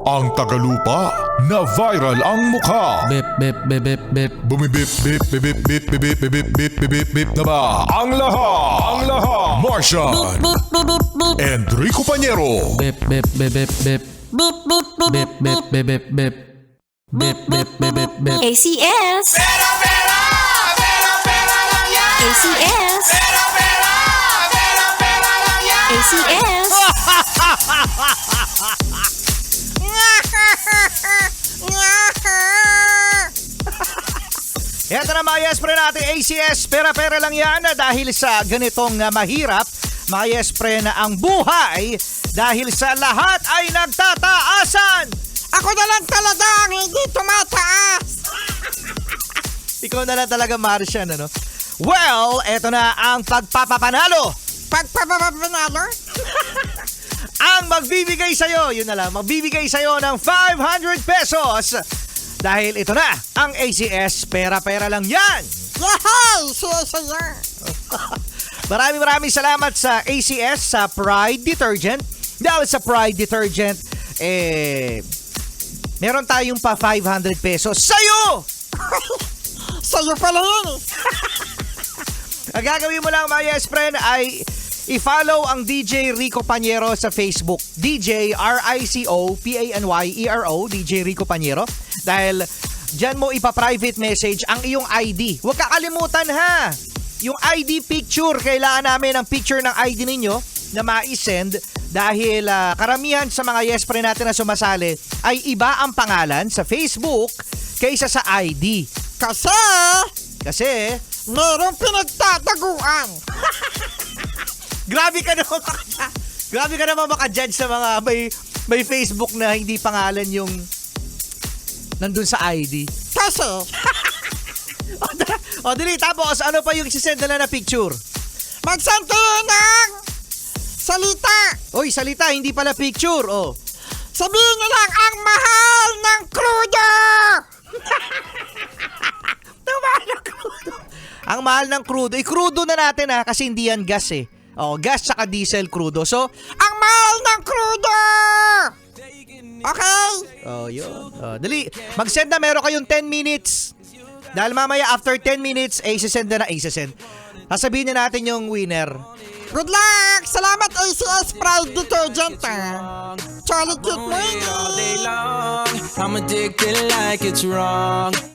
Ang Tagalupa na viral ang mukha. Bip, bip, bip, bip, bip. Bumibip, bip, bip, bip, bip, bip, bip, bip, bip, bip, bip na ba? Ang lahat. Martian. And Rico Pañero. Bip, bip, bip, bip, bip. Bip, bip, bip, bip, bip, bip, bip. Bip, bip, bip, bip, bip. ACS. Pera lang yan! ACS. Pera lang yan! ACS. Ito na mga yes pre natin, ACS, pera-pera lang yan dahil sa ganitong mahirap, mga yes pre na ang buhay dahil sa lahat ay nagtataasan. Ako na lang talaga ang hindi tumataas! Ikaw na lang talaga, Martian, ano? Well, eto na ang pagpapapanalo. Pagpapapanalo? Ang magbibigay sa'yo, yun na lang, magbibigay sa'yo ng 500 pesos. Dahil ito na, ang ACS, pera-pera lang yan. Yehey! Siya. Maraming salamat sa ACS, sa Pride Detergent. Dahil sa Pride Detergent, meron tayong pa 500 pesos sa'yo! Sa'yo pala yun eh. Ang gagawin mo lang, mga yes friend, ay i-follow ang DJ Rico Pañero sa Facebook. DJ RICOPANYERO, DJ Rico Pañero. Dahil dyan mo ipa-private message ang iyong ID. Huwag kakalimutan ha! Yung ID picture, kailangan namin ang picture ng ID ninyo na ma-send dahil karamihan sa mga yes friend natin na sumasali ay iba ang pangalan sa Facebook kaysa sa ID. Kasi merong pinagtataguan. Grabe ka naman maka-judge sa mga may Facebook na hindi pangalan yung nandun sa ID. Kasi O dali, tapos ano pa yung isisend na picture? magsend kayo ng salita. Oy, salita, hindi pala picture. Oh. Sabihin nyo lang ang mahal ng crudo. Ang mahal ng crudo. Crudo na natin ha, kasi hindi yan gas eh. Oh, gas saka diesel crudo. So, Ang mahal ng crudo. Okay? oh, yun. Dali, mag-send na, meron kayong 10 minutes. Dahil mamaya after 10 minutes, isisend. Sasabihin na natin yung winner. Good luck! Salamat ACS Pride Detergent. Charlie cute mo yun. All day long, I'm addicted like it's wrong.